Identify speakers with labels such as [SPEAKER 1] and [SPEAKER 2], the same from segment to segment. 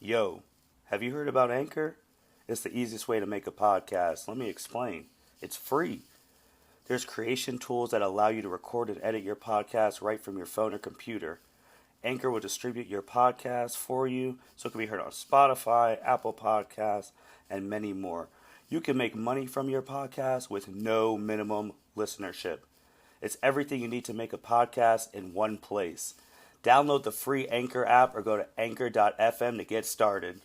[SPEAKER 1] Yo, have you heard about Anchor? It's the easiest way to make a podcast. Let me explain. It's free. There's creation tools that allow you to record and edit your podcast right from your phone or computer. Anchor will distribute your podcast for you so it can be heard on Spotify, Apple Podcasts, and many more. You can make money from your podcast with no minimum listenership. It's everything you need to make a podcast in one place. Download the free Anchor app or go to anchor.fm to get started.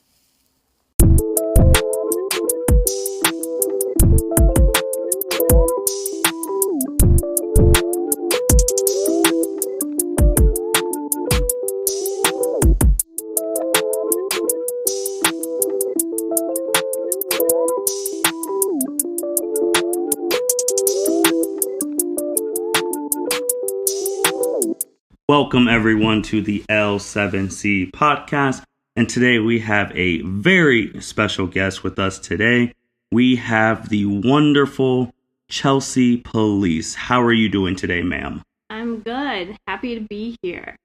[SPEAKER 1] Welcome everyone to the L7C podcast, and today we have a very special guest with us today. We have the wonderful Chelsea Police. How are you doing today, ma'am?
[SPEAKER 2] I'm good. Happy to be here.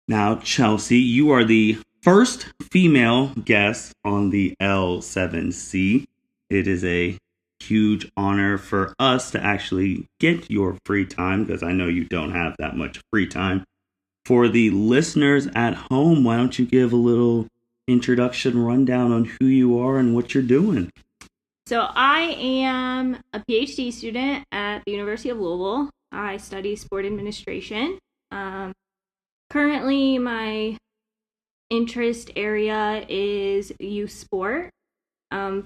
[SPEAKER 1] Now, Chelsea, you are the first female guest on the L7C. It is a huge honor for us to actually get your free time, because I know you don't have that much free time. For the listeners at home, why don't you give a little introduction rundown on who you are and what you're doing?
[SPEAKER 2] So I am a PhD student at the University of Louisville. I study sport administration. Currently, my interest area is youth sport.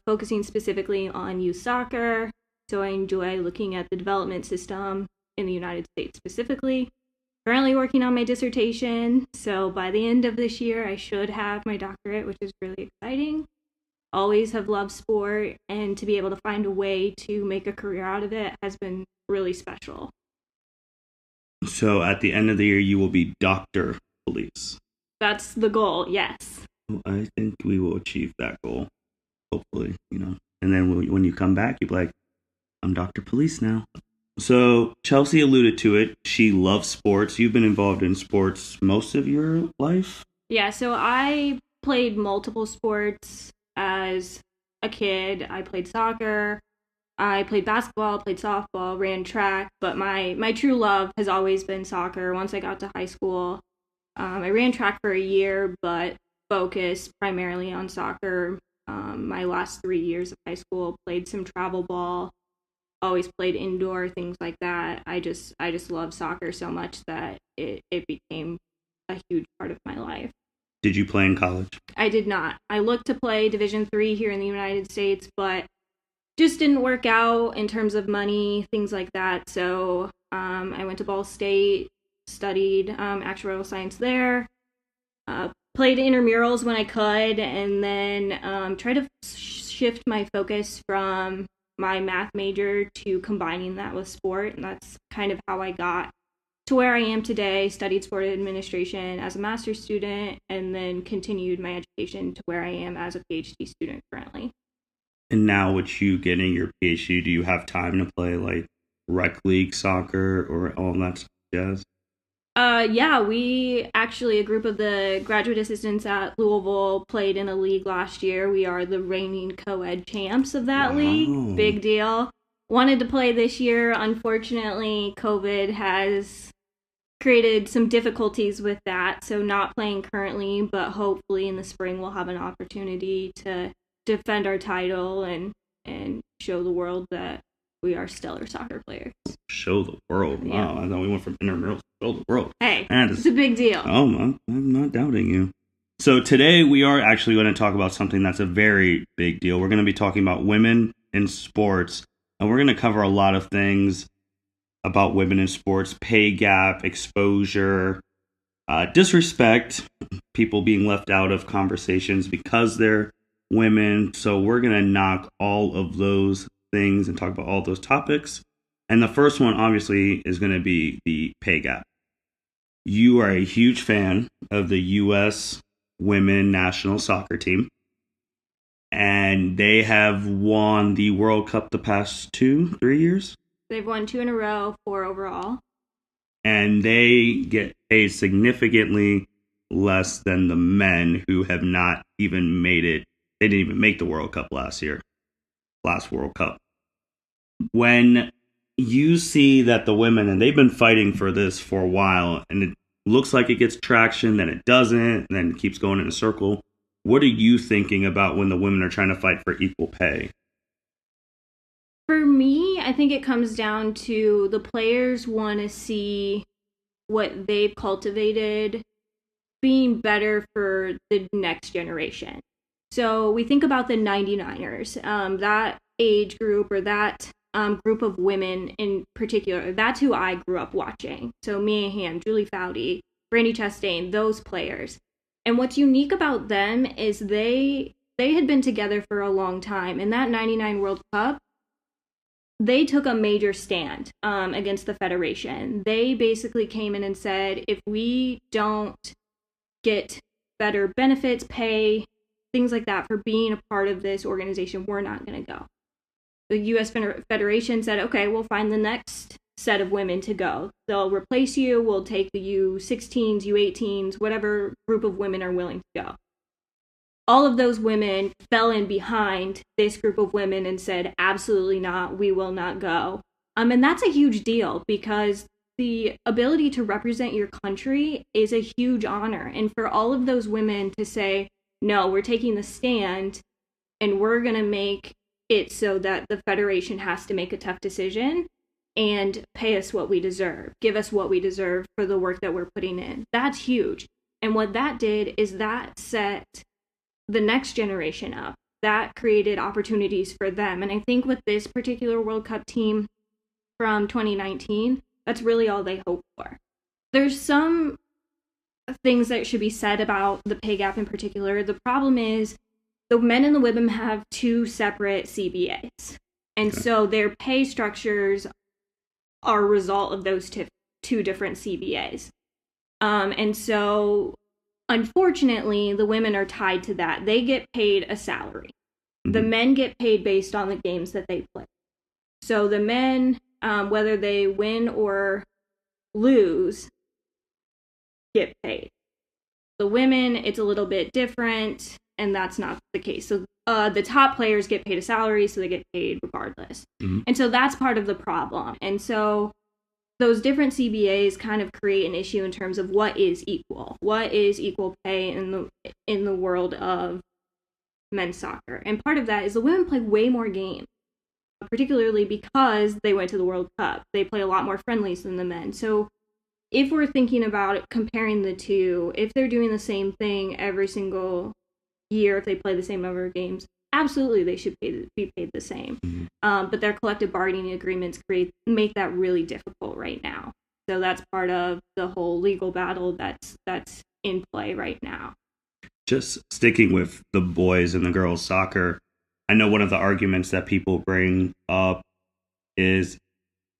[SPEAKER 2] Focusing specifically on youth soccer. So I enjoy looking at the development system in the United States specifically. Currently working on my dissertation. So by the end of this year, I should have my doctorate, which is really exciting. Always have loved sport, and to be able to find a way to make a career out of it has been really special.
[SPEAKER 1] So at the end of the year, you will be Dr. Police.
[SPEAKER 2] That's the goal, yes.
[SPEAKER 1] I think we will achieve that goal. Hopefully, and then when you come back, you'll be like, I'm Dr. Police now. So Chelsea alluded to it. She loves sports. You've been involved in sports most of your life?
[SPEAKER 2] Yeah, so I played multiple sports as a kid. I played soccer, I played basketball, played softball, ran track, but my true love has always been soccer. Once I got to high school, I ran track for a year, but focused primarily on soccer. My last 3 years of high school, played some travel ball, always played indoor, things like that. I just love soccer so much that it became a huge part of my life.
[SPEAKER 1] Did you play in college?
[SPEAKER 2] I did not. I looked to play Division III here in the United States, but just didn't work out in terms of money, things like that. So I went to Ball State, studied actuarial science there, played intramurals when I could, and then tried to shift my focus from my math major to combining that with sport. And that's kind of how I got to where I am today. Studied sport administration as a master's student, and then continued my education to where I am as a PhD student currently.
[SPEAKER 1] And now with you getting your PhD, do you have time to play like rec league soccer or all that jazz?
[SPEAKER 2] Yeah, we actually, a group of the graduate assistants at Louisville played in a league last year. We are the reigning co-ed champs of that league. Big deal. Wanted to play this year. Unfortunately, COVID has created some difficulties with that, so not playing currently, but hopefully in the spring we'll have an opportunity to defend our title and show the world that we are stellar soccer players.
[SPEAKER 1] Show the world. Wow, yeah. I thought we went from intramurals to show the world.
[SPEAKER 2] Hey, it's a big deal.
[SPEAKER 1] Oh, I'm not doubting you. So today we are actually going to talk about something that's a very big deal. We're going to be talking about women in sports, and we're going to cover a lot of things about women in sports: pay gap, exposure, disrespect, people being left out of conversations because they're women. So we're going to knock all of those things and talk about all those topics. And the first one obviously is going to be the pay gap. You are a huge fan of the U.S. women national soccer team, and they have won the World Cup the past 2-3 years.
[SPEAKER 2] They've won 2 in a row, 4 overall.
[SPEAKER 1] And they get paid significantly less than the men who have not even made it. They didn't even make the World Cup last World Cup. When you see that the women, and they've been fighting for this for a while, and it looks like it gets traction, then it doesn't, and then it keeps going in a circle. What are you thinking about when the women are trying to fight for equal pay?
[SPEAKER 2] For me, I think it comes down to the players want to see what they've cultivated being better for the next generation. So we think about the 99ers, that age group, or that group of women in particular. That's who I grew up watching. So Mia Hamm, Julie Foudy, Brandi Chastain, those players. And what's unique about them is they had been together for a long time. In that 99 World Cup, they took a major stand against the Federation. They basically came in and said, if we don't get better benefits, pay, things like that for being a part of this organization, we're not going to go. The U.S. Federation said, okay, we'll find the next set of women to go. They'll replace you. We'll take the U16s, U18s, whatever group of women are willing to go. All of those women fell in behind this group of women and said, absolutely not, we will not go. And that's a huge deal, because the ability to represent your country is a huge honor. And for all of those women to say, no, we're taking the stand and we're going to make it so that the Federation has to make a tough decision and pay us what we deserve, give us what we deserve for the work that we're putting in. That's huge. And what that did is that set the next generation up. That created opportunities for them. And I think with this particular World Cup team from 2019, that's really all they hope for. There's some things that should be said about the pay gap in particular. The problem is the men and the women have two separate CBAs. And so their pay structures are a result of those two different CBAs. And so unfortunately, the women are tied to that. They get paid a salary. Mm-hmm. The men get paid based on the games that they play. So the men, whether they win or lose, get paid. The women, it's a little bit different, and that's not the case. So the top players get paid a salary, so they get paid regardless. Mm-hmm. And so that's part of the problem. And so those different CBAs kind of create an issue in terms of what is equal pay in the world of men's soccer. And part of that is the women play way more games, particularly because they went to the World Cup. They play a lot more friendlies than the men. So if we're thinking about comparing the two, if they're doing the same thing every single year, if they play the same number of games, absolutely they should be paid the same. Mm-hmm. But their collective bargaining agreements make that really difficult right now. So that's part of the whole legal battle that's in play right now.
[SPEAKER 1] Just sticking with the boys and the girls soccer, I know one of the arguments that people bring up is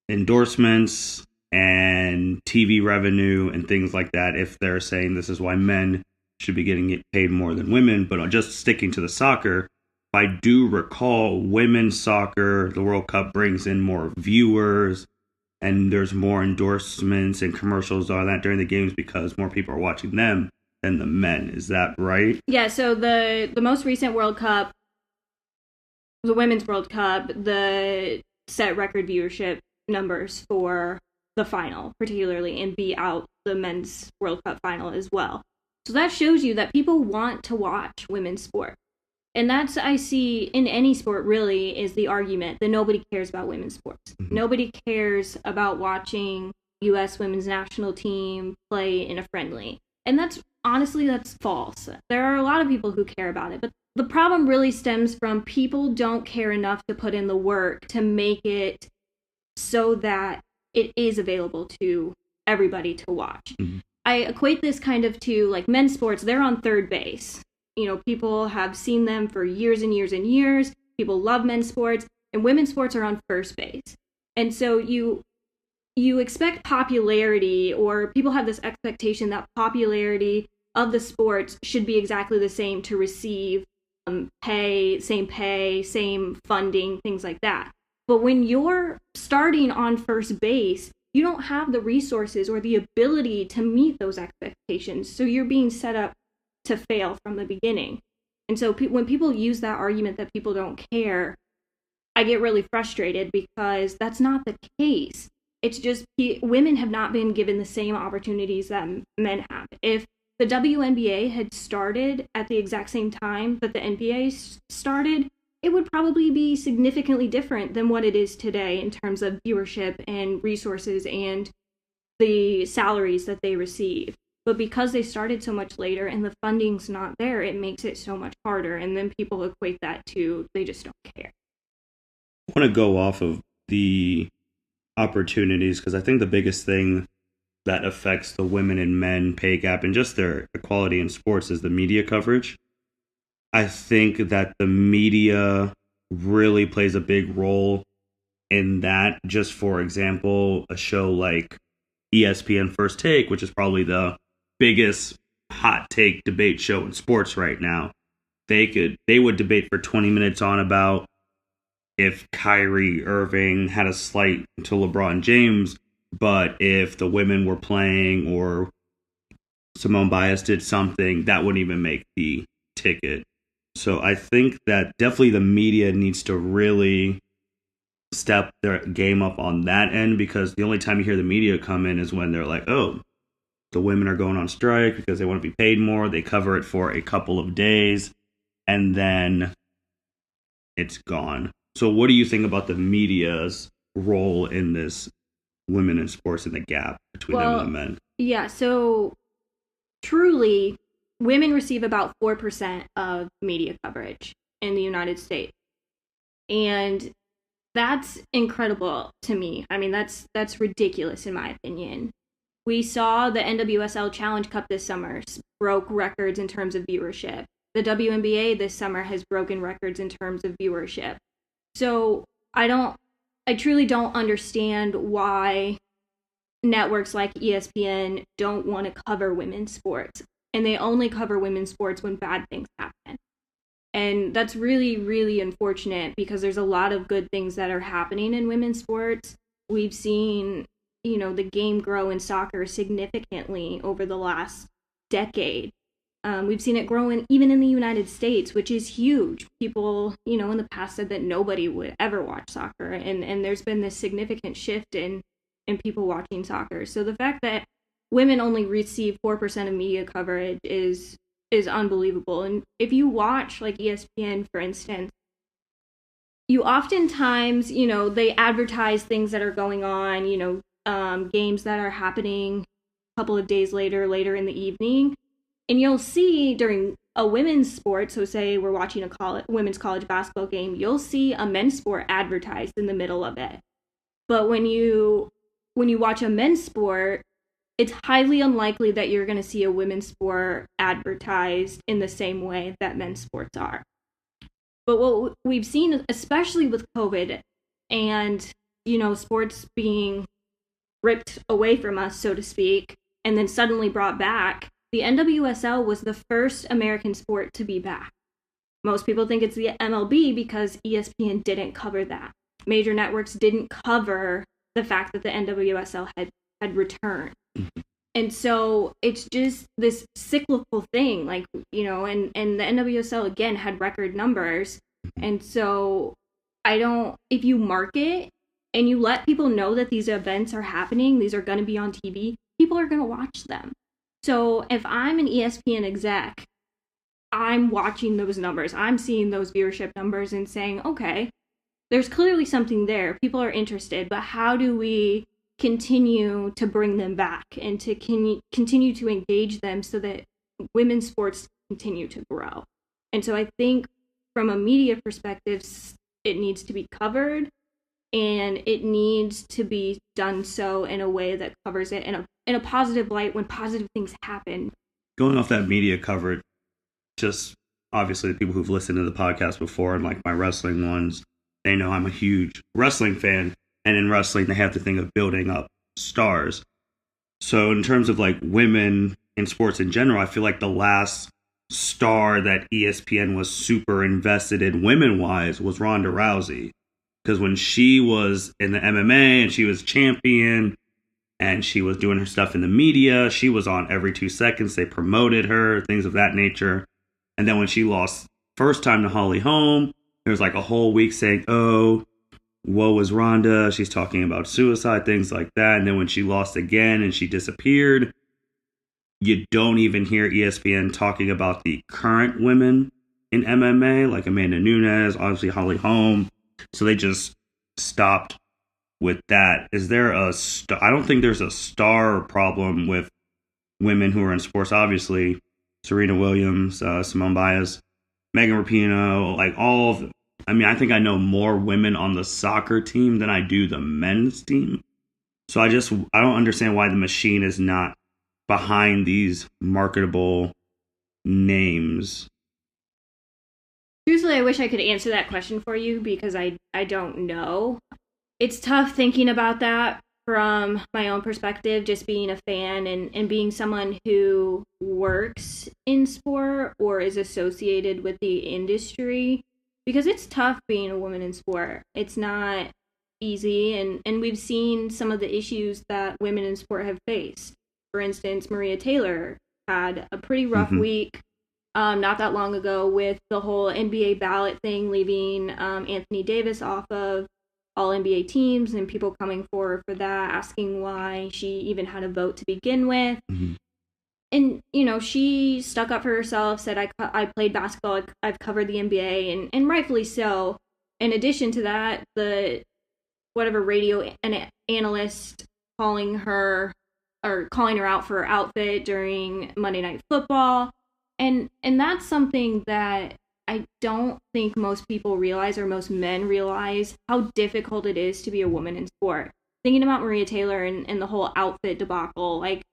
[SPEAKER 1] endorsements and TV revenue and things like that. If they're saying this is why men should be getting paid more than women, but just sticking to the soccer, I do recall women's soccer, the World Cup brings in more viewers and there's more endorsements and commercials on that during the games because more people are watching them than the men. Is that right?
[SPEAKER 2] Yeah, so the most recent World Cup, the Women's World Cup, the set record viewership numbers for the final, particularly, and beat out the Men's World Cup final as well. So that shows you that people want to watch women's sport. And that's, I see in any sport really, is the argument that nobody cares about women's sports. Mm-hmm. Nobody cares about watching U.S. women's national team play in a friendly. And that's false. There are a lot of people who care about it. But the problem really stems from people don't care enough to put in the work to make it so that it is available to everybody to watch. Mm-hmm. I equate this kind of to like men's sports. They're on third base. You know, people have seen them for years and years and years. People love men's sports, and women's sports are on first base. And so you expect popularity, or people have this expectation that popularity of the sports should be exactly the same to receive pay, same funding, things like that. But when you're starting on first base, you don't have the resources or the ability to meet those expectations. So you're being set up to fail from the beginning. And so when people use that argument that people don't care, I get really frustrated because that's not the case. It's just women have not been given the same opportunities that men have. If the WNBA had started at the exact same time that the NBA started, it would probably be significantly different than what it is today in terms of viewership and resources and the salaries that they receive. But because they started so much later and the funding's not there, it makes it so much harder. And then people equate that to they just don't care.
[SPEAKER 1] I want to go off of the opportunities because I think the biggest thing that affects the women and men pay gap and just their equality in sports is the media coverage. I think that the media really plays a big role in that. Just for example, a show like ESPN First Take, which is probably the biggest hot take debate show in sports right now. They would debate for 20 minutes on about if Kyrie Irving had a slight to LeBron James, but if the women were playing or Simone Biles did something, that wouldn't even make the ticket. So I think that definitely the media needs to really step their game up on that end, because the only time you hear the media come in is when they're like, oh, the women are going on strike because they want to be paid more. They cover it for a couple of days and then it's gone. So what do you think about the media's role in this women in sports and the gap between them and the men?
[SPEAKER 2] Yeah, so truly, women receive about 4% of media coverage in the United States. And that's incredible to me. I mean, that's ridiculous in my opinion. We saw the NWSL Challenge Cup this summer broke records in terms of viewership. The WNBA this summer has broken records in terms of viewership. So I truly don't understand why networks like ESPN don't want to cover women's sports. And they only cover women's sports when bad things happen. And that's really, really unfortunate because there's a lot of good things that are happening in women's sports. We've seen, the game grow in soccer significantly over the last decade. We've seen it grow even in the United States, which is huge. People, in the past said that nobody would ever watch soccer. And there's been this significant shift in people watching soccer. So the fact that women only receive 4% of media coverage is unbelievable. And if you watch like ESPN, for instance, you oftentimes, they advertise things that are going on, games that are happening a couple of days later in the evening. And you'll see during a women's sport, so say we're watching a women's college basketball game, you'll see a men's sport advertised in the middle of it. But when you watch a men's sport, it's highly unlikely that you're going to see a women's sport advertised in the same way that men's sports are. But what we've seen, especially with COVID and, sports being ripped away from us, so to speak, and then suddenly brought back, the NWSL was the first American sport to be back. Most people think it's the MLB because ESPN didn't cover that. Major networks didn't cover the fact that the NWSL had returned. And so it's just this cyclical thing, and the NWSL again had record numbers. And so if you market and you let people know that these events are happening, these are going to be on TV, people are going to watch them. So if I'm an ESPN exec, I'm watching those numbers. I'm seeing those viewership numbers and saying, okay, there's clearly something there. People are interested, but how do we continue to bring them back and to continue to engage them so that women's sports continue to grow? And so I think from a media perspective, it needs to be covered and it needs to be done so in a way that covers it in a positive light when positive things happen.
[SPEAKER 1] Going off that media coverage, just obviously the people who've listened to the podcast before and like my wrestling ones, they know I'm a huge wrestling fan. And in wrestling, they have to think of building up stars. So in terms of like women in sports in general, I feel like the last star that ESPN was super invested in women-wise was Ronda Rousey. Because when she was in the MMA and she was champion, and she was doing her stuff in the media. She was on every 2 seconds. They promoted her, things of that nature. And then when she lost first time to Holly Holm, there was like a whole week saying, oh, woe is Rhonda. She's talking about suicide, things like that. And then when she lost again and she disappeared, you don't even hear ESPN talking about the current women in MMA, like Amanda Nunes, obviously Holly Holm. So they just stopped with that. Is there I don't think there's a star problem with women who are in sports. Obviously, Serena Williams, Simone Biles, Megan Rapinoe, like all of. I mean, I think I know more women on the soccer team than I do the men's team. So I don't understand why the machine is not behind these marketable names.
[SPEAKER 2] Truthfully, I wish I could answer that question for you because I don't know. It's tough thinking about that from my own perspective, just being a fan and being someone who works in sport or is associated with the industry, because it's tough being a woman in sport. It's not easy, and we've seen some of the issues that women in sport have faced. For instance, Maria Taylor had a pretty rough week not that long ago with the whole NBA ballot thing, leaving Anthony Davis off of all NBA teams and people coming forward for that, asking why she even had a vote to begin with. And, you know, she stuck up for herself, said, I played basketball, I've covered the NBA, and rightfully so. In addition to that, the whatever radio analyst calling her out for her outfit during Monday Night Football. And that's something that I don't think most people realize, or most men realize, how difficult it is to be a woman in sport. Thinking about Maria Taylor and the whole outfit debacle, like,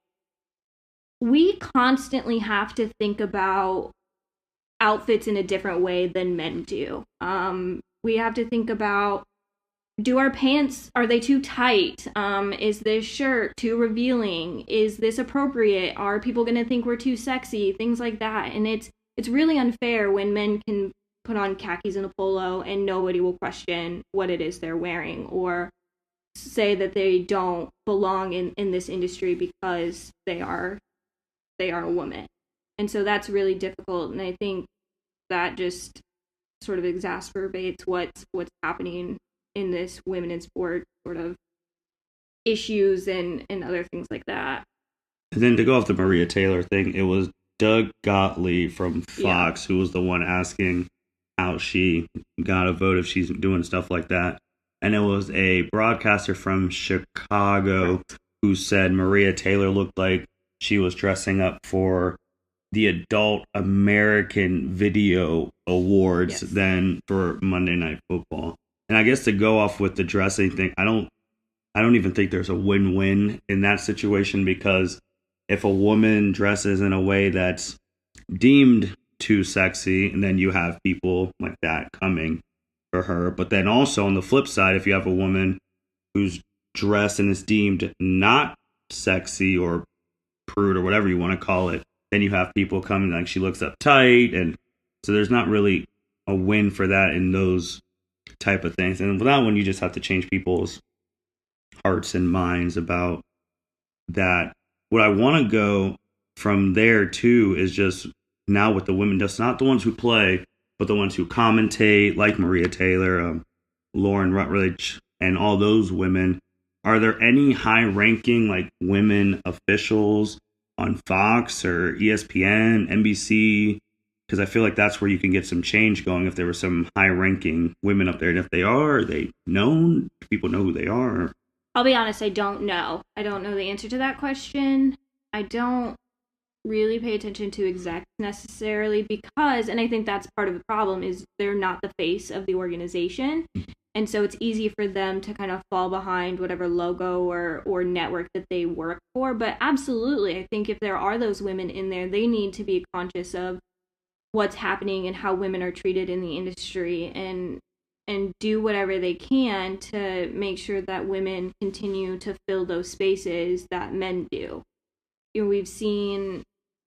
[SPEAKER 2] we constantly have to think about outfits in a different way than men do. We have to think about, do our pants, are they too tight? Is this shirt too revealing? Is this appropriate? Are people going to think we're too sexy? Things like that. And it's really unfair when men can put on khakis and a polo and nobody will question what it is they're wearing or say that they don't belong in this industry because they are a woman. And so that's really difficult. And I think that just sort of exacerbates what's happening in this women in sport sort of issues and other things like that.
[SPEAKER 1] And then to go off the Maria Taylor thing, it was Doug Gottlieb from Fox who was the one asking how she got a vote if she's doing stuff like that. And it was a broadcaster from Chicago who said Maria Taylor looked like she was dressing up for the Adult American Video Awards than for Monday Night Football. And I guess to go off with the dressing thing, I don't even think there's a win-win in that situation, because if a woman dresses in a way that's deemed too sexy, and then you have people like that coming for her. But then also on the flip side, if you have a woman who's dressed and is deemed not sexy or prude or whatever you want to call it, then you have people coming like she looks uptight. And so there's not really a win for that in those type of things. And with that one, you just have to change people's hearts and minds about that. What I want to go from there too is just now with the women, just not the ones who play, but the ones who commentate, like Maria Taylor, Lauren Rutledge, and all those women. Are there any high-ranking like women officials on Fox or ESPN, NBC? Because I feel like that's where you can get some change going if there were some high-ranking women up there. And if they are they known? Do people know who they are?
[SPEAKER 2] I'll be honest, I don't know. I don't know the answer to that question. I don't really pay attention to execs necessarily because, and I think that's part of the problem, is they're not the face of the organization. And so it's easy for them to kind of fall behind whatever logo or network that they work for. But absolutely, I think if there are those women in there, they need to be conscious of what's happening and how women are treated in the industry and do whatever they can to make sure that women continue to fill those spaces that men do. You know, we've seen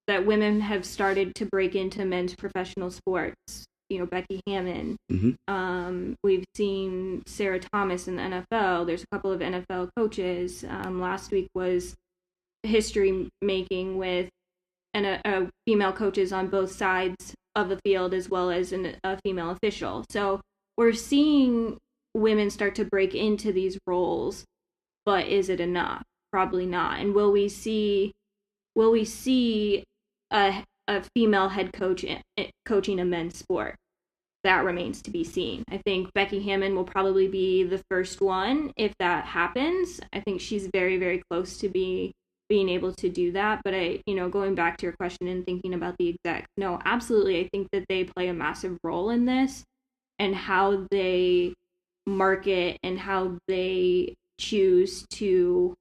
[SPEAKER 2] that women have started to break into men's professional sports. Becky Hammon.
[SPEAKER 1] Mm-hmm.
[SPEAKER 2] We've seen Sarah Thomas in the NFL. There's a couple of NFL coaches. Last week was history making with female coaches on both sides of the field, as well as a female official. So we're seeing women start to break into these roles, but is it enough? Probably not. And will we see a female head coach coaching a men's sport? That remains to be seen. I think Becky Hammon will probably be the first one if that happens. I think she's very, very close to being able to do that. But going back to your question and thinking about the execs, no, absolutely. I think that they play a massive role in this, and how they market and how they choose to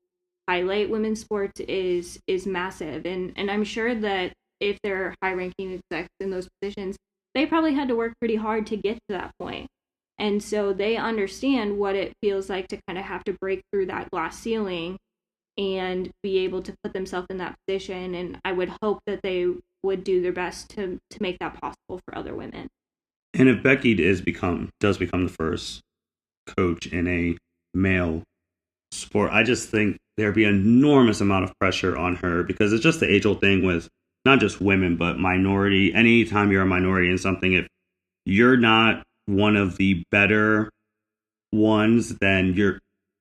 [SPEAKER 2] highlight women's sports is massive. And I'm sure that if they're high ranking execs in those positions, they probably had to work pretty hard to get to that point. And so they understand what it feels like to kind of have to break through that glass ceiling and be able to put themselves in that position. And I would hope that they would do their best to make that possible for other women.
[SPEAKER 1] And if Becky does become the first coach in a male sport, I just think there'd be an enormous amount of pressure on her, because it's just the age-old thing with not just women, but minority. Anytime you're a minority in something, if you're not one of the better ones, then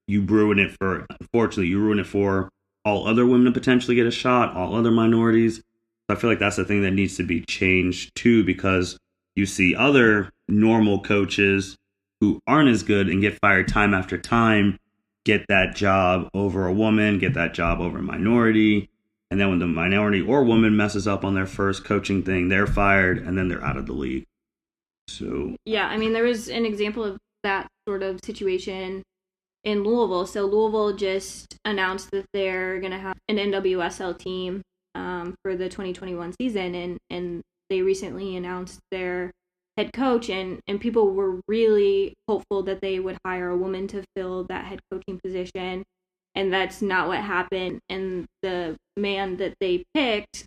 [SPEAKER 1] you ruin it for, unfortunately, you ruin it for all other women to potentially get a shot, all other minorities. So I feel like that's the thing that needs to be changed too, because you see other normal coaches who aren't as good and get fired time after time, get that job over a woman, get that job over a minority. And then when the minority or woman messes up on their first coaching thing, they're fired and then they're out of the league. So
[SPEAKER 2] yeah, I mean, there was an example of that sort of situation in Louisville. So Louisville just announced that they're going to have an NWSL team for the 2021 season, and they recently announced their head coach, and people were really hopeful that they would hire a woman to fill that head coaching position. And that's not what happened. And the man that they picked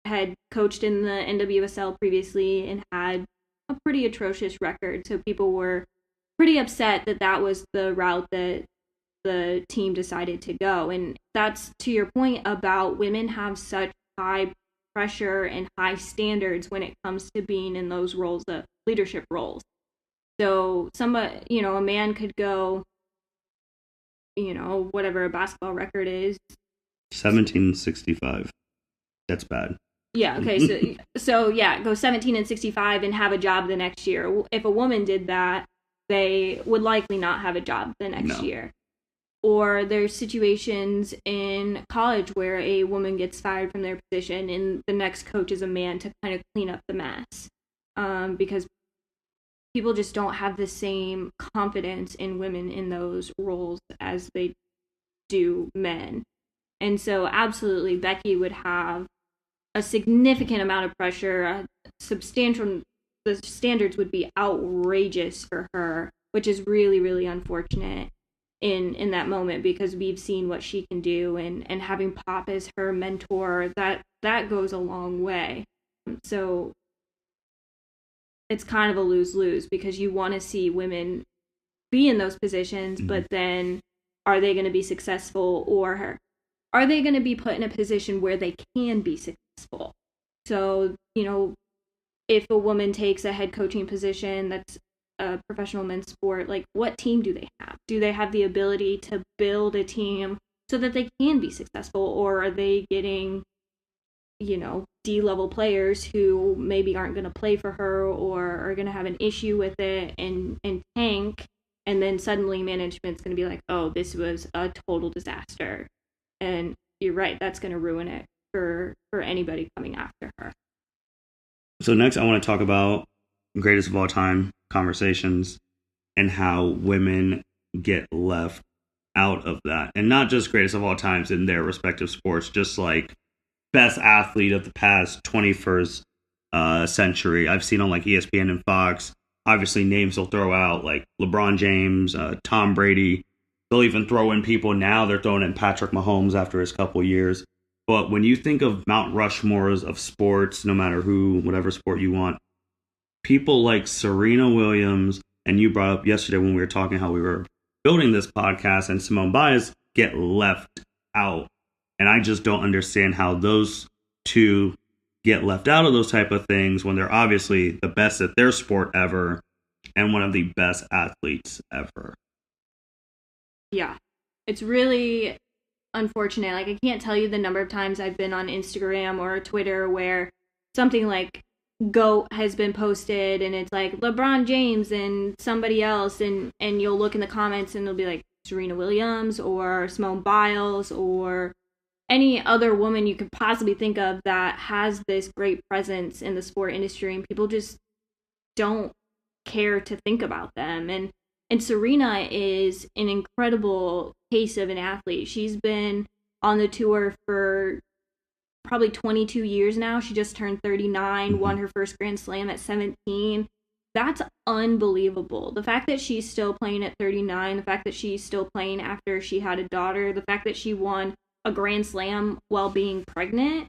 [SPEAKER 2] had coached in the NWSL previously and had a pretty atrocious record. So people were pretty upset that that was the route that the team decided to go. And that's to your point about women have such high pressure and high standards when it comes to being in those roles, of leadership roles. So somebody, a man could go, whatever a basketball record is.
[SPEAKER 1] 1765. That's bad.
[SPEAKER 2] Yeah, okay. So yeah, go 17-65 and have a job the next year. If a woman did that, they would likely not have a job the next year. Or there's situations in college where a woman gets fired from their position and the next coach is a man to kind of clean up the mess. Because people just don't have the same confidence in women in those roles as they do men. And so absolutely Becky would have a significant amount of pressure, the standards would be outrageous for her, which is really, really unfortunate in that moment, because we've seen what she can do, and having Pop as her mentor, that goes a long way. So it's kind of a lose-lose, because you want to see women be in those positions, but then are they going to be successful, or are they going to be put in a position where they can be successful? So, if a woman takes a head coaching position that's a professional men's sport, like what team do they have? Do they have the ability to build a team so that they can be successful, or are they getting D-level players who maybe aren't going to play for her or are going to have an issue with it and tank, and then suddenly management's going to be like, oh, this was a total disaster. And you're right, that's going to ruin it for anybody coming after her.
[SPEAKER 1] So next I want to talk about greatest of all time conversations and how women get left out of that. And not just greatest of all times in their respective sports, just like best athlete of the past 21st century. I've seen on like ESPN and Fox, obviously names they'll throw out like LeBron James, Tom Brady. They'll even throw in people now. They're throwing in Patrick Mahomes after his couple years. But when you think of Mount Rushmores of sports, no matter who, whatever sport you want, people like Serena Williams, and you brought up yesterday when we were talking how we were building this podcast, and Simone Biles get left out. And I just don't understand how those two get left out of those type of things when they're obviously the best at their sport ever and one of the best athletes ever.
[SPEAKER 2] Yeah, it's really unfortunate. Like, I can't tell you the number of times I've been on Instagram or Twitter where something like GOAT has been posted and it's like LeBron James and somebody else, and you'll look in the comments and it'll be like Serena Williams or Simone Biles or any other woman you could possibly think of that has this great presence in the sport industry, and people just don't care to think about them. And Serena is an incredible case of an athlete. She's been on the tour for probably 22 years now. She just turned 39, won her first Grand Slam at 17. That's unbelievable. The fact that she's still playing at 39, the fact that she's still playing after she had a daughter, the fact that she won a Grand Slam while being pregnant,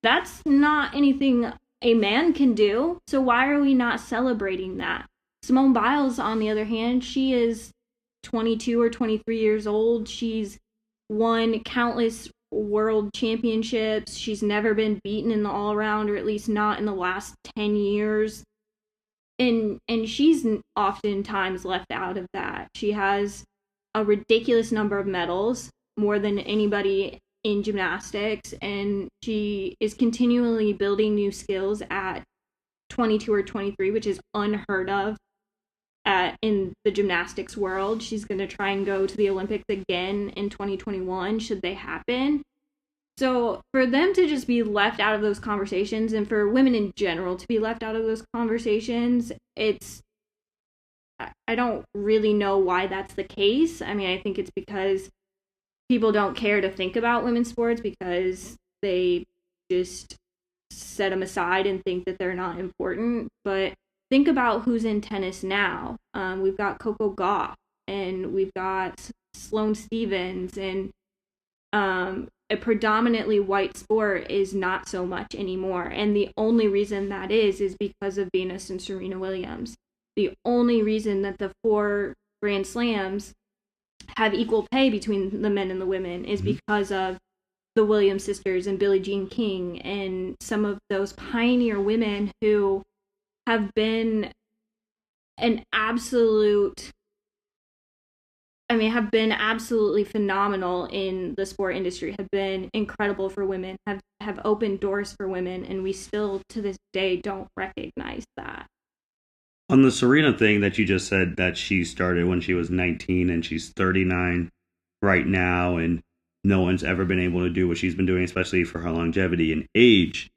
[SPEAKER 2] that's not anything a man can do. So why are we not celebrating that? Simone Biles, on the other hand, she is 22 or 23 years old. She's won countless world championships. She's never been beaten in the all-around, or at least not in the last 10 years. And she's oftentimes left out of that. She has a ridiculous number of medals, more than anybody in gymnastics, and she is continually building new skills at 22 or 23, which is unheard of in the gymnastics world. She's going to try and go to the Olympics again in 2021, should they happen. So for them to just be left out of those conversations, and for women in general to be left out of those conversations, I don't really know why that's the case. I mean, I think it's because people don't care to think about women's sports because they just set them aside and think that they're not important. But think about who's in tennis now. We've got Coco Gauff, and we've got Sloane Stephens, and a predominantly white sport is not so much anymore. And the only reason that is because of Venus and Serena Williams. The only reason that the 4 Grand Slams have equal pay between the men and the women is because of the Williams sisters and Billie Jean King and some of those pioneer women who have been have been absolutely phenomenal in the sport industry, have been incredible for women, have opened doors for women, and we still to this day don't recognize that.
[SPEAKER 1] On the Serena thing that you just said, that she started when she was 19 and she's 39 right now, and no one's ever been able to do what she's been doing, especially for her longevity and age.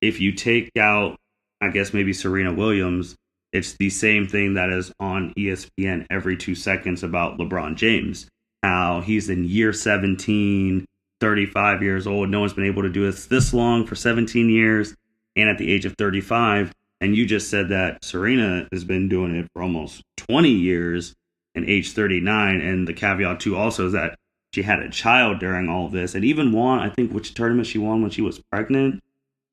[SPEAKER 1] If you take out, I guess, maybe Serena Williams, it's the same thing that is on ESPN every 2 seconds about LeBron James. How he's in year 17, 35 years old. No one's been able to do this long for 17 years. And at the age of 35, and you just said that Serena has been doing it for almost 20 years and age 39. And the caveat too also is that she had a child during all of this, and even won, I think, which tournament she won when she was pregnant.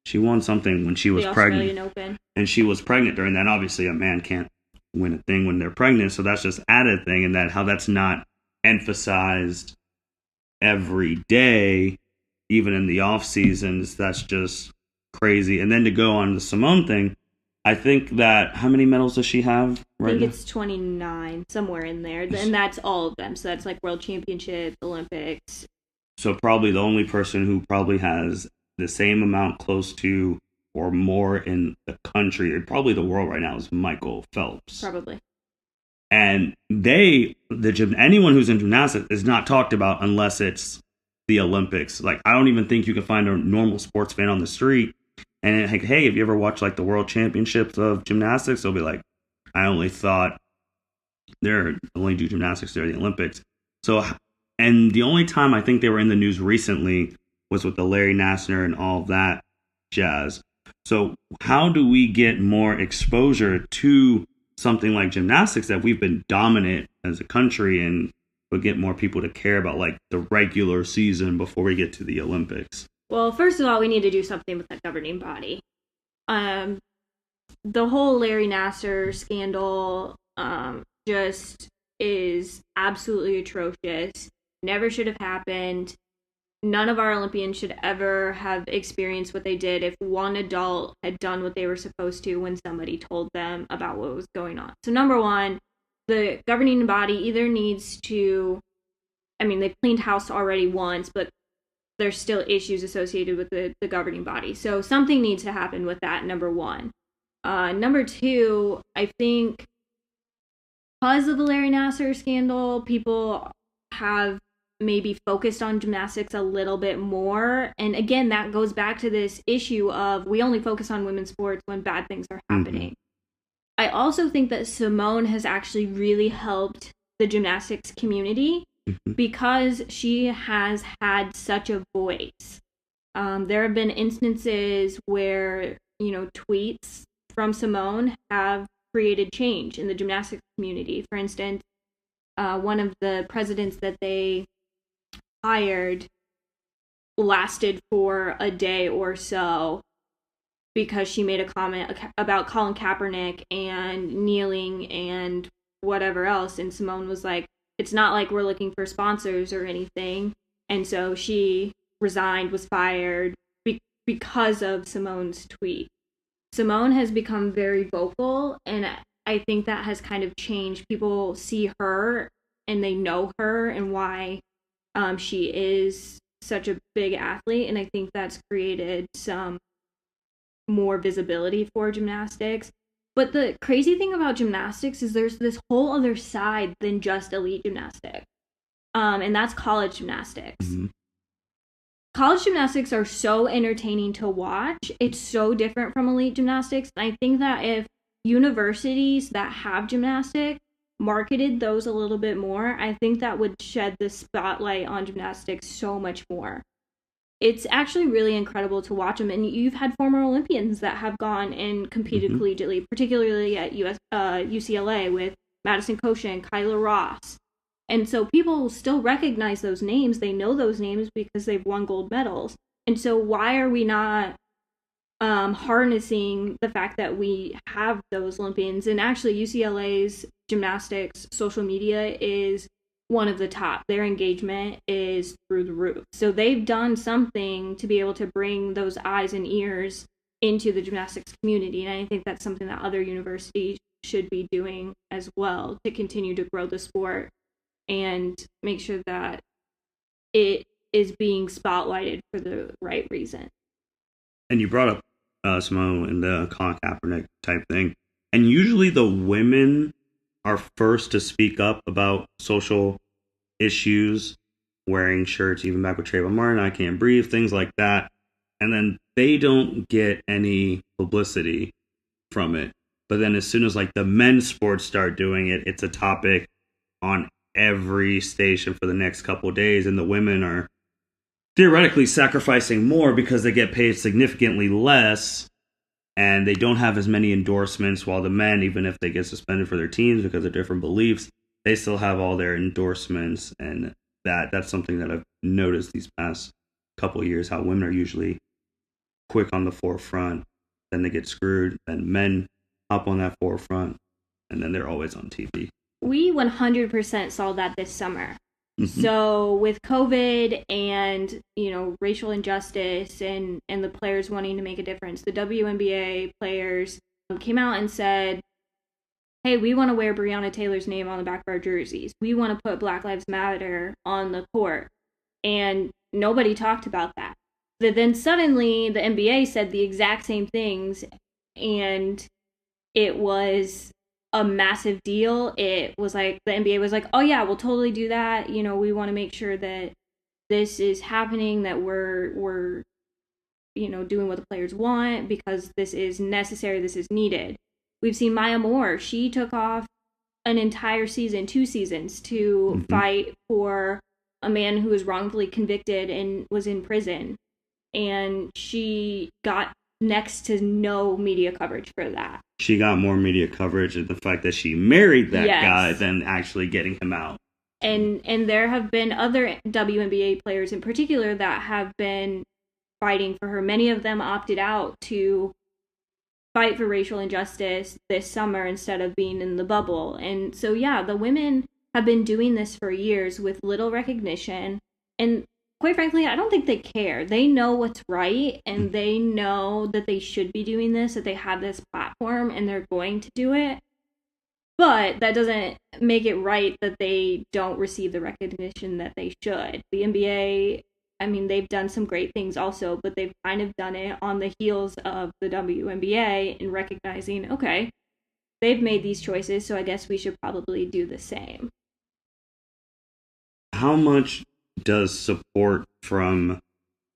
[SPEAKER 1] She won something when she was pregnant. The Australian Open. And she was pregnant during that. Obviously, a man can't win a thing when they're pregnant, so that's just added thing, and that how that's not emphasized every day, even in the off seasons. That's just crazy. And then to go on the Simone thing, I think that, how many medals does she have right now?
[SPEAKER 2] I think it's 29, somewhere in there. And that's all of them. So that's like World Championships, Olympics.
[SPEAKER 1] So probably the only person who probably has the same amount close to or more in the country, or probably the world right now, is Michael Phelps.
[SPEAKER 2] Probably.
[SPEAKER 1] And anyone who's in gymnastics is not talked about unless it's the Olympics. Like, I don't even think you can find a normal sports fan on the street and like, hey, have you ever watched like the World Championships of gymnastics? They'll be like, I only thought they're only do gymnastics during the Olympics. So, and the only time I think they were in the news recently was with the Larry Nassar and all that jazz. So how do we get more exposure to something like gymnastics that we've been dominant as a country, and we'll get more people to care about like the regular season before we get to the Olympics?
[SPEAKER 2] Well, first of all, we need to do something with that governing body. the whole Larry Nassar scandal just is absolutely atrocious. Never should have happened. None of our Olympians should ever have experienced what they did if one adult had done what they were supposed to when somebody told them about what was going on. So number one, the governing body either needs to, I mean, they've cleaned house already once, but there's still issues associated with the governing body. So something needs to happen with that, number one. Number two, I think because of the Larry Nassar scandal, people have maybe focused on gymnastics a little bit more. And again, that goes back to this issue of we only focus on women's sports when bad things are happening. Mm-hmm. I also think that Simone has actually really helped the gymnastics community because she has had such a voice. There have been instances where, tweets from Simone have created change in the gymnastics community. For instance, one of the presidents that they hired lasted for a day or so because she made a comment about Colin Kaepernick and kneeling and whatever else. And Simone was like, it's not like we're looking for sponsors or anything. And so she resigned, was fired because of Simone's tweet. Simone has become very vocal, and I think that has kind of changed. People see her and they know her and why she is such a big athlete, and I think that's created some more visibility for gymnastics. But the crazy thing about gymnastics is there's this whole other side than just elite gymnastics, and that's college gymnastics. Mm-hmm. College gymnastics are so entertaining to watch. It's so different from elite gymnastics. And I think that if universities that have gymnastics marketed those a little bit more, I think that would shed the spotlight on gymnastics so much more. It's actually really incredible to watch them. And you've had former Olympians that have gone and competed collegiately, particularly at UCLA with Madison Kosha and Kyla Ross. And so people still recognize those names. They know those names because they've won gold medals. And so why are we not harnessing the fact that we have those Olympians? And actually UCLA's gymnastics social media is one of the top. Their engagement is through the roof. So they've done something to be able to bring those eyes and ears into the gymnastics community. And I think that's something that other universities should be doing as well to continue to grow the sport and make sure that it is being spotlighted for the right reason.
[SPEAKER 1] And you brought up Simone and the Colin Kaepernick type thing. And usually the women are first to speak up about social issues, wearing shirts, even back with Trayvon Martin, I Can't Breathe, things like that. And then they don't get any publicity from it. But then as soon as like the men's sports start doing it, it's a topic on every station for the next couple of days, and the women are theoretically sacrificing more because they get paid significantly less and they don't have as many endorsements, while the men, even if they get suspended for their teams because of different beliefs, they still have all their endorsements. And that's something that I've noticed these past couple of years, how women are usually quick on the forefront, then they get screwed, then men hop on that forefront, and then they're always on TV.
[SPEAKER 2] We 100% saw that this summer. Mm-hmm. So with COVID and, racial injustice and the players wanting to make a difference, the WNBA players came out and said, hey, we want to wear Breonna Taylor's name on the back of our jerseys. We want to put Black Lives Matter on the court. And nobody talked about that. But then suddenly the NBA said the exact same things, and it was a massive deal. It was like the NBA was like, oh yeah, we'll totally do that. We want to make sure that this is happening, that we're doing what the players want because this is necessary, this is needed. We've seen Maya Moore. She took off an entire season, 2 seasons, to fight for a man who was wrongfully convicted and was in prison. And she got next to no media coverage for that.
[SPEAKER 1] She got more media coverage of the fact that she married that guy than actually getting him out.
[SPEAKER 2] And there have been other WNBA players in particular that have been fighting for her. Many of them opted out to fight for racial injustice this summer instead of being in the bubble. And so, yeah, the women have been doing this for years with little recognition. And quite frankly, I don't think they care. They know what's right, and they know that they should be doing this, that they have this platform, and they're going to do it. But that doesn't make it right that they don't receive the recognition that they should. The NBA, I mean, they've done some great things also, but they've kind of done it on the heels of the WNBA in recognizing, okay, they've made these choices, so I guess we should probably do the same.
[SPEAKER 1] How much does support from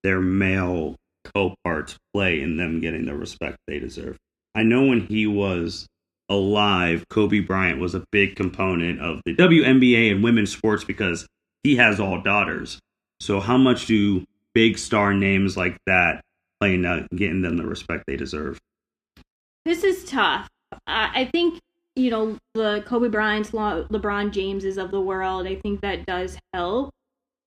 [SPEAKER 1] their male co-parts play in them getting the respect they deserve? I know when he was alive, Kobe Bryant was a big component of the WNBA and women's sports because he has all daughters. So how much do big star names like that play in getting them the respect they deserve?
[SPEAKER 2] This is tough. I think, the Kobe Bryant's, LeBron Jameses of the world, I think that does help.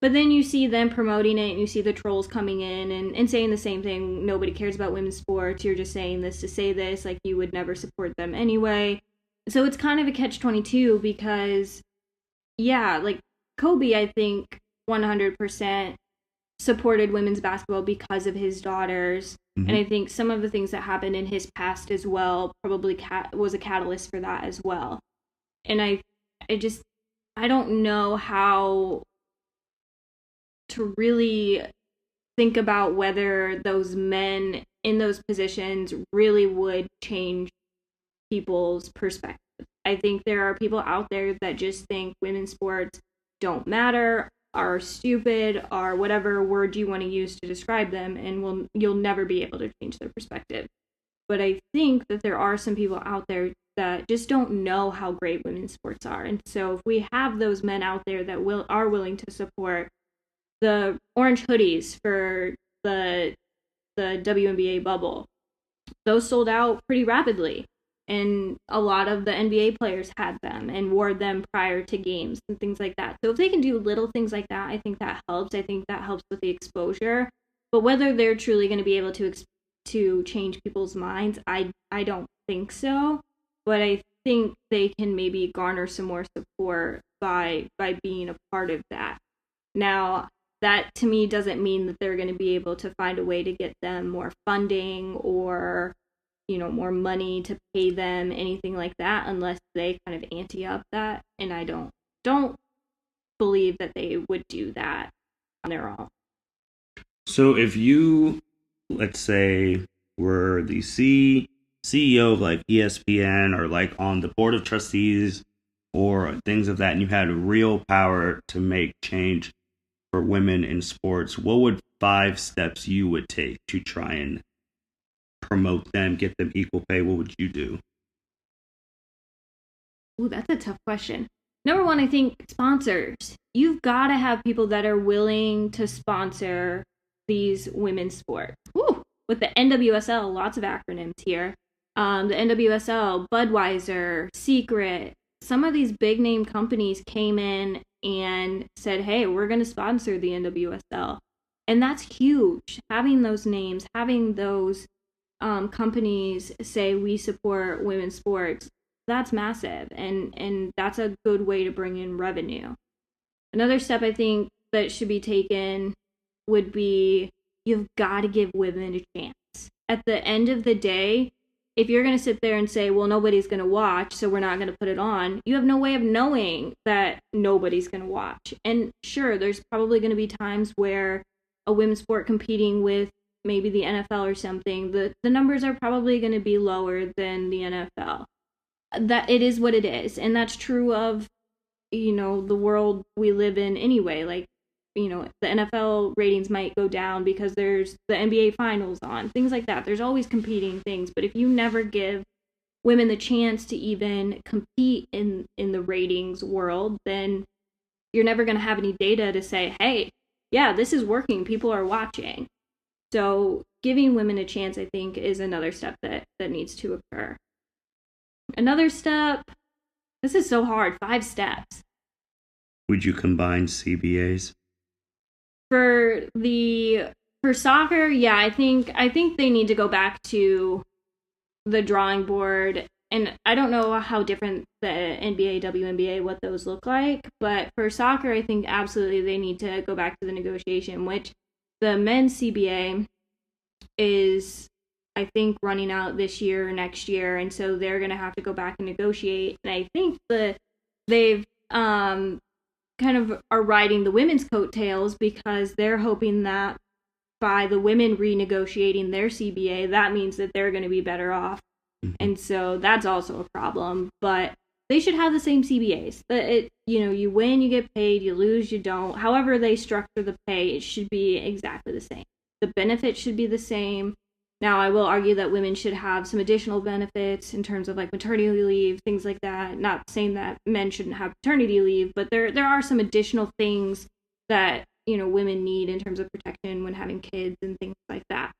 [SPEAKER 2] But then you see them promoting it, and you see the trolls coming in and saying the same thing. Nobody cares about women's sports. You're just saying this to say this. Like, you would never support them anyway. So it's kind of a catch-22 because, yeah, like, Kobe, I think, 100% supported women's basketball because of his daughters. Mm-hmm. And I think some of the things that happened in his past as well probably was a catalyst for that as well. And I don't know how to really think about whether those men in those positions really would change people's perspective. I think there are people out there that just think women's sports don't matter, are stupid, are whatever word you want to use to describe them, and you'll never be able to change their perspective. But I think that there are some people out there that just don't know how great women's sports are. And so if we have those men out there that are willing to support the orange hoodies for the WNBA bubble, those sold out pretty rapidly. And a lot of the NBA players had them and wore them prior to games and things like that. So if they can do little things like that, I think that helps. I think that helps with the exposure. But whether they're truly going to be able to change people's minds, I don't think so. But I think they can maybe garner some more support by being a part of that. Now, that to me doesn't mean that they're going to be able to find a way to get them more funding or, more money to pay them, anything like that, unless they kind of ante up that. And I don't believe that they would do that on their own.
[SPEAKER 1] So if you, let's say, were the CEO of like ESPN or like on the board of trustees or things of that, and you had real power to make change for women in sports, what would 5 steps you would take to try and promote them, get them equal pay? What would you do?
[SPEAKER 2] Ooh, that's a tough question. Number one, I think sponsors. You've got to have people that are willing to sponsor these women's sports. Ooh, with the NWSL, lots of acronyms here. The NWSL, Budweiser, Secret, some of these big name companies came in and said, hey, we're going to sponsor the NWSL. And that's huge. Having those names, having those companies say we support women's sports, that's massive. And that's a good way to bring in revenue. Another step I think that should be taken would be you've got to give women a chance. At the end of the day, if you're going to sit there and say, well, nobody's going to watch, so we're not going to put it on, you have no way of knowing that nobody's going to watch. And sure, there's probably going to be times where a women's sport competing with maybe the NFL or something, the numbers are probably going to be lower than the NFL. That it is what it is. And that's true of, the world we live in anyway. Like, the NFL ratings might go down because there's the NBA finals on, things like that. There's always competing things. But if you never give women the chance to even compete in the ratings world, then you're never going to have any data to say, hey, yeah, this is working. People are watching. So giving women a chance, I think, is another step that needs to occur. Another step, this is so hard, 5 steps.
[SPEAKER 1] Would you combine CBAs?
[SPEAKER 2] For soccer, yeah, I think they need to go back to the drawing board. And I don't know how different the NBA, WNBA, what those look like, but for soccer, I think absolutely they need to go back to the negotiation, which the men's CBA is, I think, running out this year or next year, and so they're going to have to go back and negotiate. And I think they've kind of are riding the women's coattails because they're hoping that by the women renegotiating their CBA, that means that they're going to be better off. And so that's also a problem, but they should have the same CBAs. You win, you get paid, you lose, you don't. However they structure the pay, it should be exactly the same. The benefits should be the same. Now, I will argue that women should have some additional benefits in terms of like maternity leave, things like that. Not saying that men shouldn't have paternity leave, but there are some additional things that, women need in terms of protection when having kids and things like that.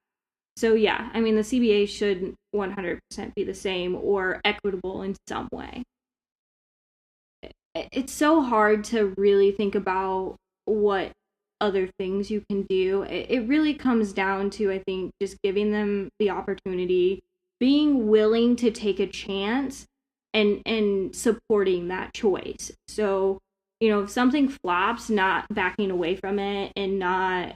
[SPEAKER 2] So yeah, I mean, the CBA should 100% be the same or equitable in some way. It's so hard to really think about what other things you can do. It really comes down to, I think, just giving them the opportunity, being willing to take a chance and supporting that choice. So, if something flops, not backing away from it and not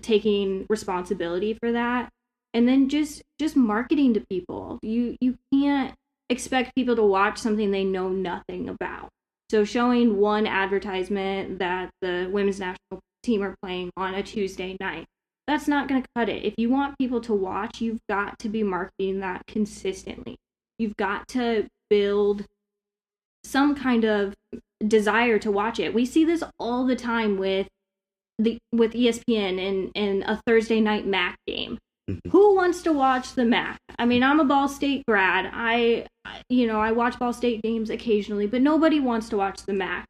[SPEAKER 2] taking responsibility for that. And then just marketing to people. You can't expect people to watch something they know nothing about. So showing one advertisement that the women's national team are playing on a Tuesday night, that's not going to cut it. If you want people to watch, you've got to be marketing that consistently. You've got to build some kind of desire to watch it. We see this all the time with ESPN and a Thursday night MAC game. Who wants to watch the MAC? I mean, I'm a Ball State grad. I watch Ball State games occasionally, but nobody wants to watch the MAC,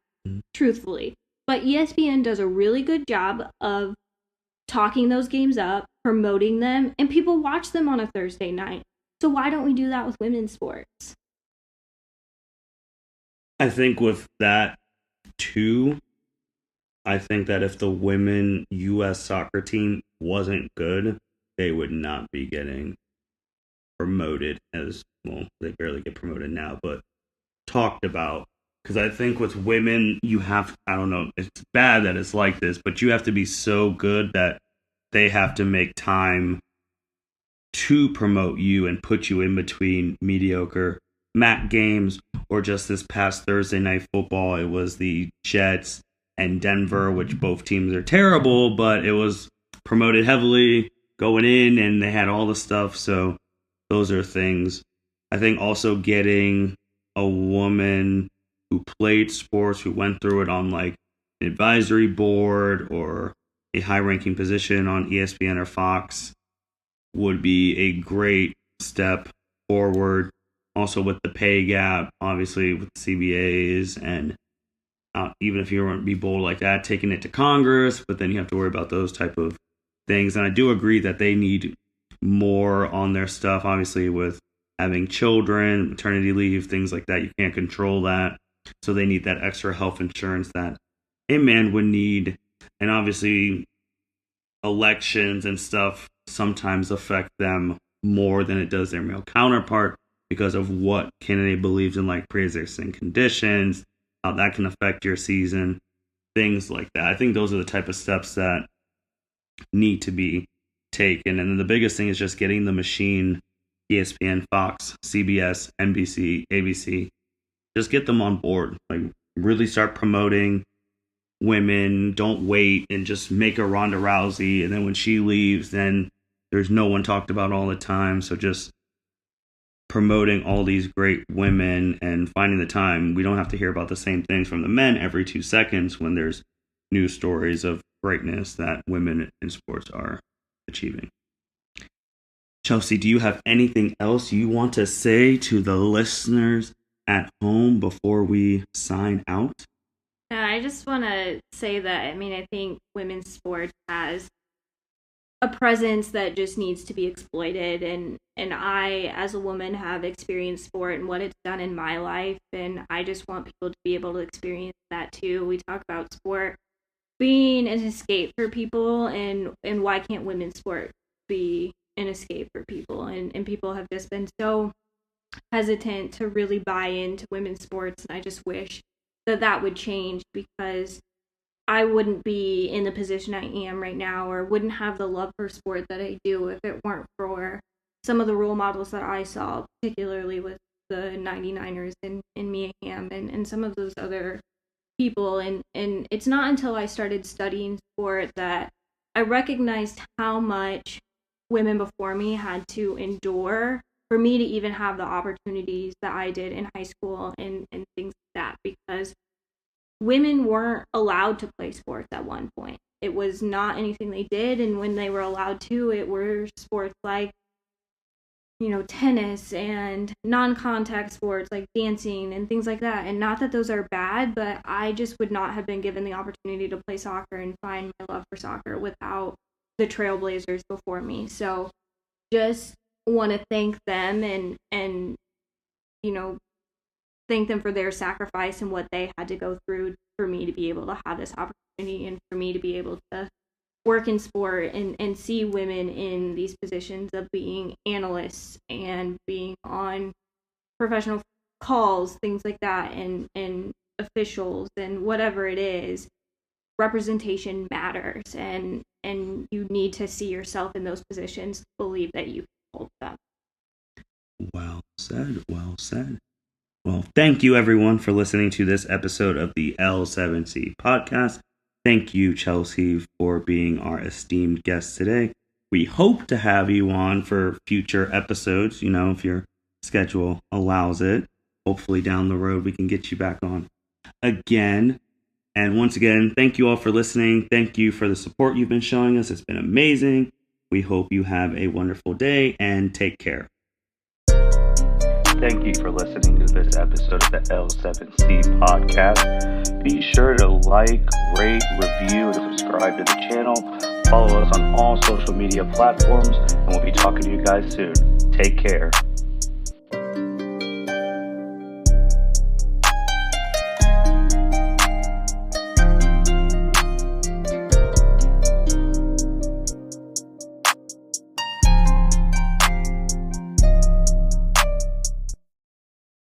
[SPEAKER 2] truthfully. But ESPN does a really good job of talking those games up, promoting them, and people watch them on a Thursday night. So why don't we do that with women's sports?
[SPEAKER 1] I think with that, too, I think that if the women U.S. soccer team wasn't good, they would not be getting promoted as, well, they barely get promoted now, but talked about. Because I think with women, I don't know, it's bad that it's like this, but you have to be so good that they have to make time to promote you and put you in between mediocre MAC games, or just this past Thursday night football, it was the Jets and Denver, which both teams are terrible, but it was promoted heavily going in, and they had all the stuff. So those are things. I think also getting a woman who played sports, who went through it on like an advisory board or a high-ranking position on ESPN or Fox would be a great step forward. Also with the pay gap, obviously with the CBAs, and even if you want to be bold like that, taking it to Congress, but then you have to worry about those type of things. And I do agree that they need more on their stuff, obviously with having children, maternity leave, things like that. You can't control that. So they need that extra health insurance that a man would need. And obviously elections and stuff sometimes affect them more than it does their male counterpart because of what candidate believes in, like pre-existing conditions, how that can affect your season, things like that. I think those are the type of steps that need to be taken. And then the biggest thing is just getting the machine, ESPN, Fox, CBS, NBC, ABC, just get them on board. Like really start promoting women. Don't wait and just make a Ronda Rousey. And then when she leaves, then there's no one talked about all the time. So just promoting all these great women and finding the time. We don't have to hear about the same things from the men every 2 seconds when there's news stories of greatness that women in sports are achieving. Chelsea, do you have anything else you want to say to the listeners at home before we sign out?
[SPEAKER 2] I just want to say that, I think women's sports has a presence that just needs to be exploited, and I, as a woman, have experienced sport and what it's done in my life, and I just want people to be able to experience that too. We talk about sport being an escape for people, and why can't women's sport be an escape for people? And people have just been so hesitant to really buy into women's sports, and I just wish that would change, because I wouldn't be in the position I am right now, or wouldn't have the love for sport that I do, if it weren't for some of the role models that I saw, particularly with the 99ers and Mia Hamm and some of those other people. And it's not until I started studying sport that I recognized how much women before me had to endure for me to even have the opportunities that I did in high school and things like that, because women weren't allowed to play sports at one point. It was not anything they did, and when they were allowed to, it were sports like, tennis and non-contact sports like dancing and things like that. And not that those are bad, but I just would not have been given the opportunity to play soccer and find my love for soccer without the trailblazers before me. So just want to thank them and thank them for their sacrifice and what they had to go through for me to be able to have this opportunity, and for me to be able to work in sport and see women in these positions of being analysts and being on professional calls, things like that, and officials and whatever it is. Representation matters, and you need to see yourself in those positions to believe that you can hold them.
[SPEAKER 1] Well said, well said. Well, thank you everyone for listening to this episode of the L7C podcast. Thank you, Chelsea, for being our esteemed guest today. We hope to have you on for future episodes, if your schedule allows it. Hopefully down the road we can get you back on again. And once again, thank you all for listening. Thank you for the support you've been showing us. It's been amazing. We hope you have a wonderful day, and take care. Thank you for listening to this episode of the L7C podcast. Be sure to like, rate, review, and subscribe to the channel. Follow us on all social media platforms, and we'll be talking to you guys soon. Take care.